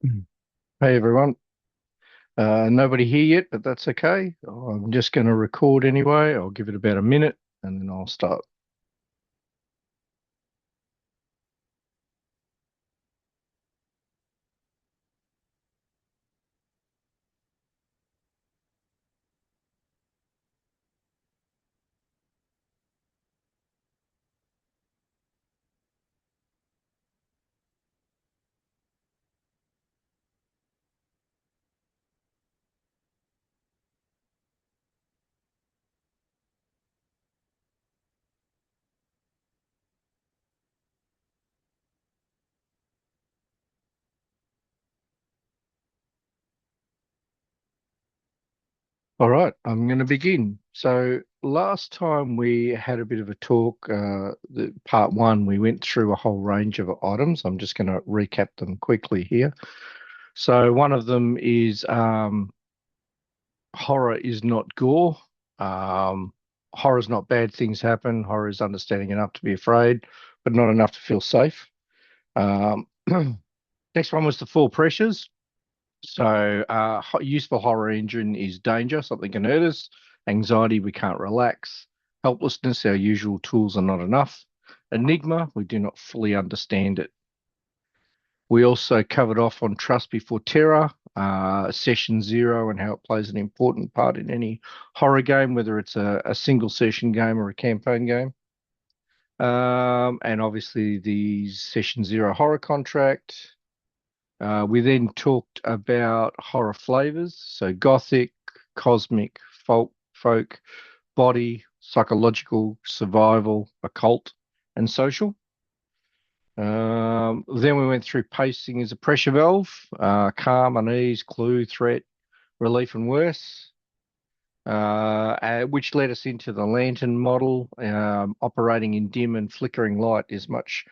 Hey everyone. Nobody here yet, but that's okay. I'm just going to record anyway. I'll give it about a minute and then I'll start. All right, I'm going to begin. So last time we had a bit of a talk, the part one, we went through a whole range of items. I'm just going to recap them quickly here. So one of them is horror is not gore. Um, Horror is not bad things happen. Horror is understanding enough to be afraid, but not enough to feel safe. Um, Next one was the four pressures. So, useful horror engine is danger, something can hurt us. Anxiety, we can't relax. Helplessness, our usual tools are not enough. Enigma, we do not fully understand it. We also covered off on trust before terror, session zero, and how it plays an important part in any horror game, whether it's a single session game or a campaign game. And obviously, the session zero horror contract. We then talked about horror flavors, so gothic, cosmic, folk, body, psychological, survival, occult, and social. Then we went through pacing as a pressure valve, calm, unease, clue, threat, relief, and worse, which led us into the lantern model. Operating in dim and flickering light is much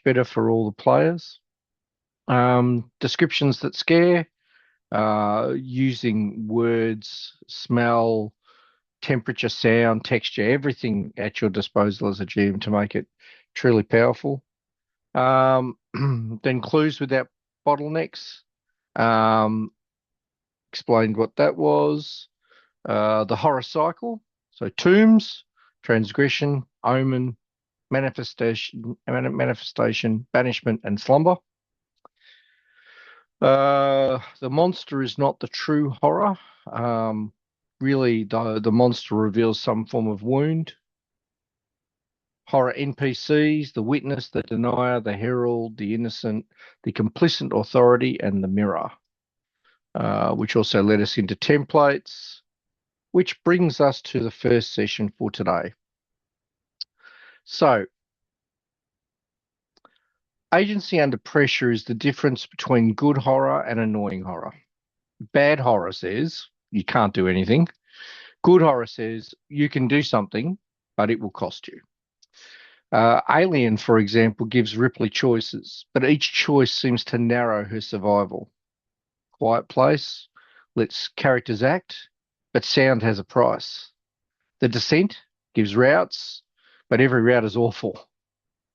better for all the players. Descriptions that scare, using words, smell, temperature, sound, texture, everything at your disposal as a GM to make it truly powerful. Then clues without bottlenecks. Um, Explained what that was. The horror cycle. So tombs, transgression, omen, manifestation, banishment, and slumber. The monster is not the true horror. Um, Really, the monster reveals some form of wound. Horror NPCs, the witness, the denier, the herald, the innocent, the complicit authority, and the mirror, which also led us into templates, which brings us to the first session for today. So, agency under pressure is the difference between good horror and annoying horror. Bad horror says you can't do anything. Good horror says you can do something, but it will cost you. Alien, for example, gives Ripley choices, but each choice seems to narrow her survival. Quiet Place lets characters act, but sound has a price. The Descent gives routes, but every route is awful.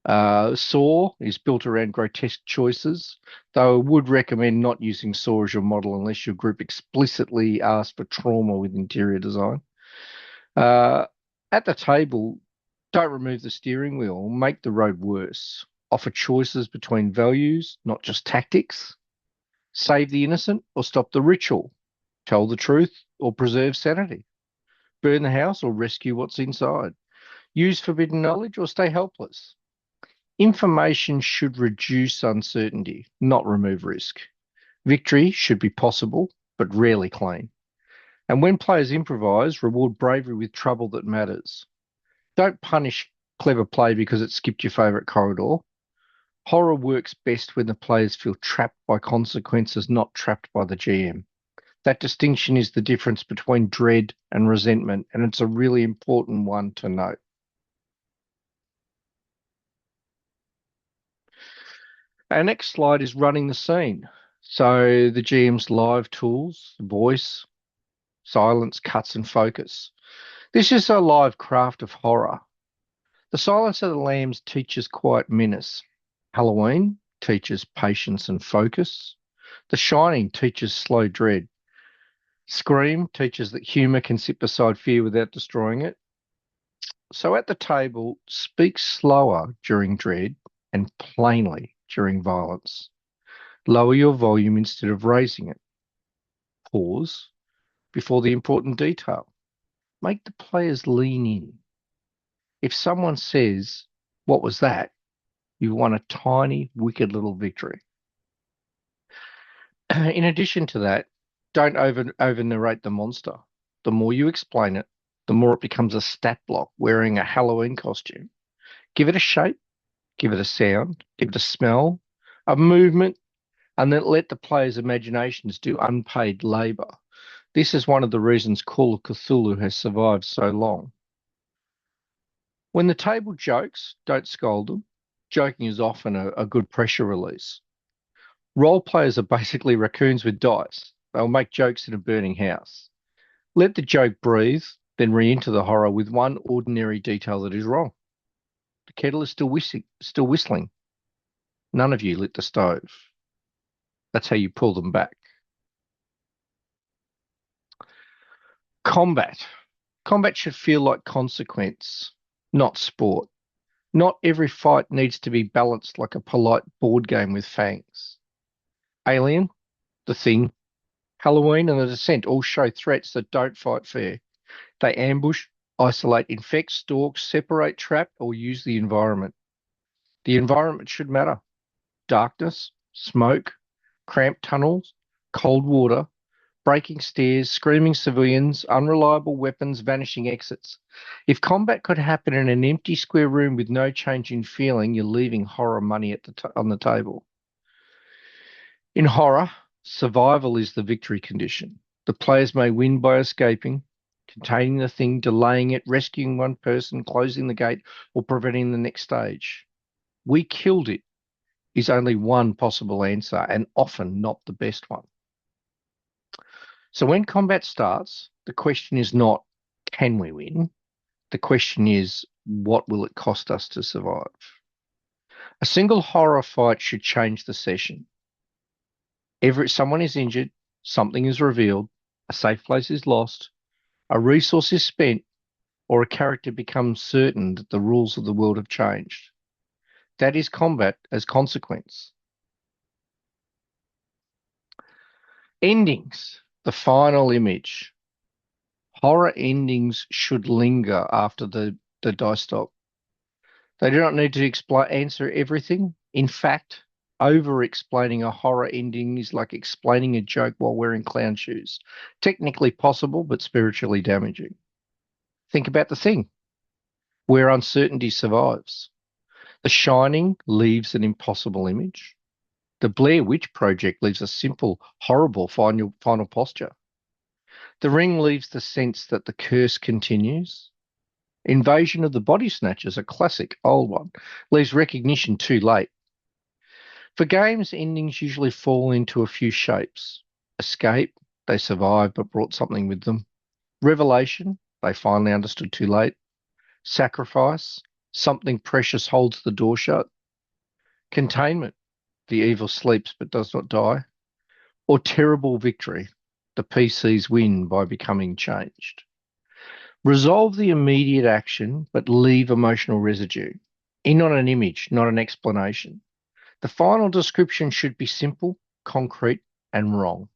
Saw is built around grotesque choices, though I would recommend not using Saw as your model unless your group explicitly asks for trauma with interior design. Uh, at the table, don't remove the steering wheel, make the road worse. Offer choices between values, not just tactics. Save the innocent or stop the ritual. Tell the truth or preserve sanity. Burn the house or rescue what's inside. Use forbidden knowledge or stay helpless. Information should reduce uncertainty, not remove risk. Victory should be possible, but rarely clean. And when players improvise, reward bravery with trouble that matters. Don't punish clever play because it skipped your favorite corridor. Horror works best when the players feel trapped by consequences, not trapped by the GM. That distinction is the difference between dread and resentment, and it's a really important one to note. Our next slide is running the scene. So the GM's live tools, voice, silence, cuts, and focus. This is a live craft of horror. The Silence of the Lambs teaches quiet menace. Halloween teaches patience and focus. The Shining teaches slow dread. Scream teaches that humour can sit beside fear without destroying it. So at the table, speak slower during dread and plainly during violence. Lower your volume instead of raising it. Pause before the important detail. Make the players lean in. If someone says, "What was that?" you won a tiny, wicked little victory. In addition to that, don't over narrate the monster. The more you explain it, the more it becomes a stat block wearing a Halloween costume. Give it a shape, give it a sound, give it a smell, a movement, and then let the players' imaginations do unpaid labor. This is one of the reasons Call of Cthulhu has survived so long. When the table jokes, don't scold them. Joking is often a good pressure release. Role players are basically raccoons with dice. They'll make jokes in a burning house. Let the joke breathe, then re-enter the horror with one ordinary detail that is wrong. The kettle is still whistling. None of you lit the stove. That's how you pull them back. Combat. Combat should feel like consequence, not sport. Not every fight needs to be balanced like a polite board game with fangs. Alien, The Thing, Halloween, and The Descent all show threats that don't fight fair. They ambush, isolate, infect, stalk, separate, trap, or use the environment. The environment should matter. Darkness, smoke, cramped tunnels, cold water, breaking stairs, screaming civilians, unreliable weapons, vanishing exits. If combat could happen in an empty square room with no change in feeling, you're leaving horror money on the table. In horror, survival is the victory condition. The players may win by escaping, containing the thing, delaying it, rescuing one person, closing the gate, or preventing the next stage. We killed it is only one possible answer and often not the best one. So when combat starts, the question is not, can we win? The question is, what will it cost us to survive? A single horror fight should change the session. Someone is injured, something is revealed, a safe place is lost, a resource is spent, or a character becomes certain that the rules of the world have changed. That is combat as consequence. Endings, the final image. Horror endings should linger after the dice stop. They do not need to answer everything. In fact, over-explaining a horror ending is like explaining a joke while wearing clown shoes. Technically possible, but spiritually damaging. Think about The Thing, where uncertainty survives. The Shining leaves an impossible image. The Blair Witch Project leaves a simple, horrible final posture. The Ring leaves the sense that the curse continues. Invasion of the Body Snatchers, a classic old one, leaves recognition too late. For games, endings usually fall into a few shapes. Escape, they survived but brought something with them. Revelation, they finally understood too late. Sacrifice, something precious holds the door shut. Containment, the evil sleeps but does not die. Or terrible victory, the PCs win by becoming changed. Resolve the immediate action, but leave emotional residue. In on an image, not an explanation. The final description should be simple, concrete, and wrong.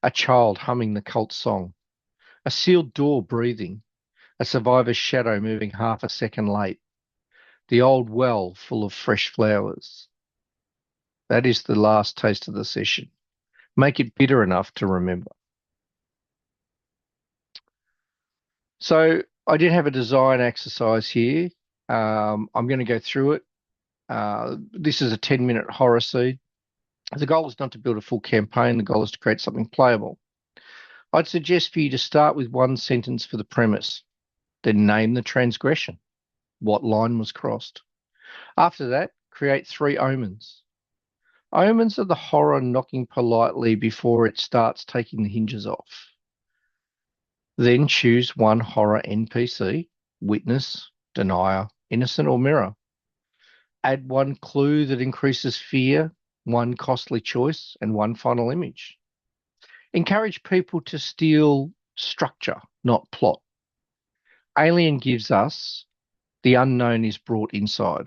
A child humming the cult song. A sealed door breathing. A survivor's shadow moving half a second late. The old well full of fresh flowers. That is the last taste of the session. Make it bitter enough to remember. So I did have a design exercise here. I'm going to go through it. This is a 10-minute horror seed. The goal is not to build a full campaign. The goal is to create something playable. I'd suggest for you to start with one sentence for the premise, then name the transgression. What line was crossed? After that, create 3 omens. Omens are the horror knocking politely before it starts taking the hinges off. Then choose one horror NPC, witness, denier, innocent, or mirror. Add one clue that increases fear, one costly choice, and one final image. Encourage people to steal structure, not plot. Alien gives us the unknown is brought inside.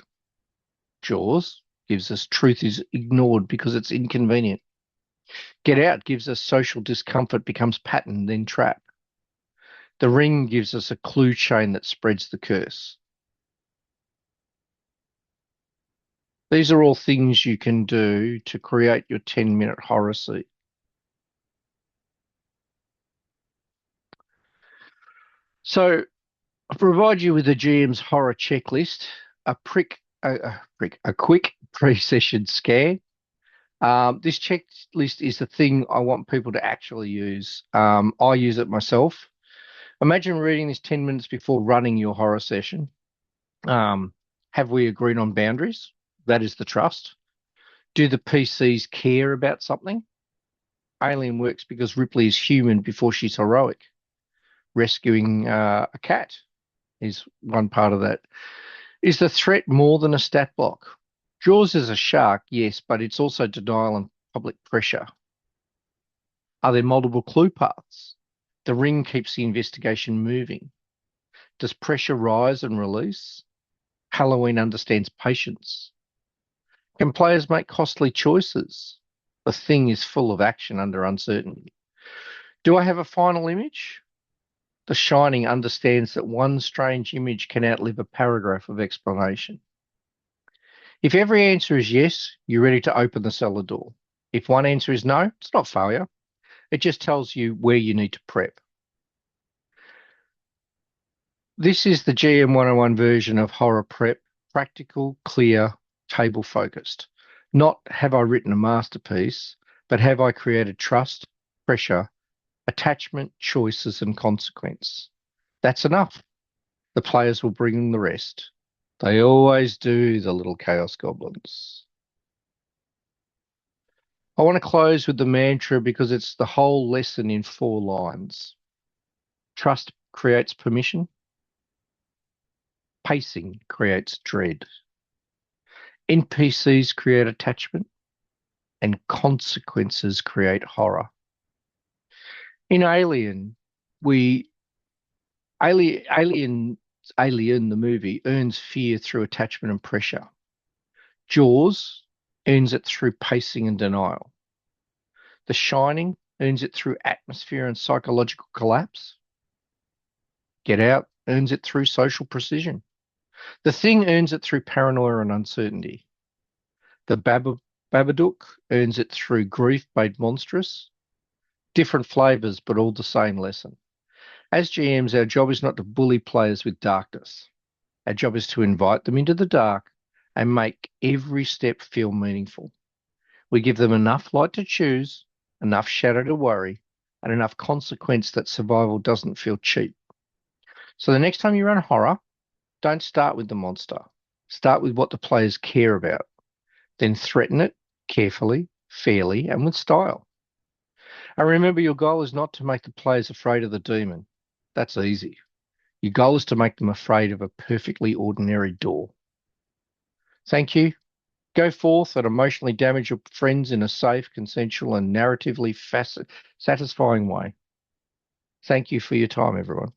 Jaws gives us truth is ignored because it's inconvenient. Get Out gives us social discomfort becomes pattern, then trap. The Ring gives us a clue chain that spreads the curse. These are all things you can do to create your 10-minute horror scene. So I provide you with a GM's horror checklist, a quick pre-session scan. This checklist is the thing I want people to actually use. I use it myself. Imagine reading this 10 minutes before running your horror session. Have we agreed on boundaries? That is the trust. Do the PCs care about something? Alien works because Ripley is human before she's heroic. Rescuing a cat is one part of that. Is the threat more than a stat block? Jaws is a shark, yes, but it's also denial and public pressure. Are there multiple clue paths? The Ring keeps the investigation moving. Does pressure rise and release? Halloween understands patience. Can players make costly choices? The Thing is full of action under uncertainty. Do I have a final image? The Shining understands that one strange image can outlive a paragraph of explanation. If every answer is yes, you're ready to open the cellar door. If one answer is no, it's not failure. It just tells you where you need to prep. This is the GM101 version of horror prep, practical, clear, table focused. Not have I written a masterpiece, but have I created trust, pressure, attachment, choices, and consequence. That's enough. The players will bring the rest. They always do, the little chaos goblins. I want to close with the mantra because it's the whole lesson in 4 lines. Trust creates permission. Pacing creates dread. NPCs create attachment, and consequences create horror. In Alien, the movie, earns fear through attachment and pressure. Jaws earns it through pacing and denial. The Shining earns it through atmosphere and psychological collapse. Get Out earns it through social precision. The Thing earns it through paranoia and uncertainty. The Babadook earns it through grief made monstrous. Different flavors, but all the same lesson. As GMs, our job is not to bully players with darkness. Our job is to invite them into the dark and make every step feel meaningful. We give them enough light to choose, enough shadow to worry, and enough consequence that survival doesn't feel cheap. So the next time you run horror, don't start with the monster. Start with what the players care about. Then threaten it carefully, fairly, and with style. And remember, your goal is not to make the players afraid of the demon. That's easy. Your goal is to make them afraid of a perfectly ordinary door. Thank you. Go forth and emotionally damage your friends in a safe, consensual, and narratively satisfying way. Thank you for your time, everyone.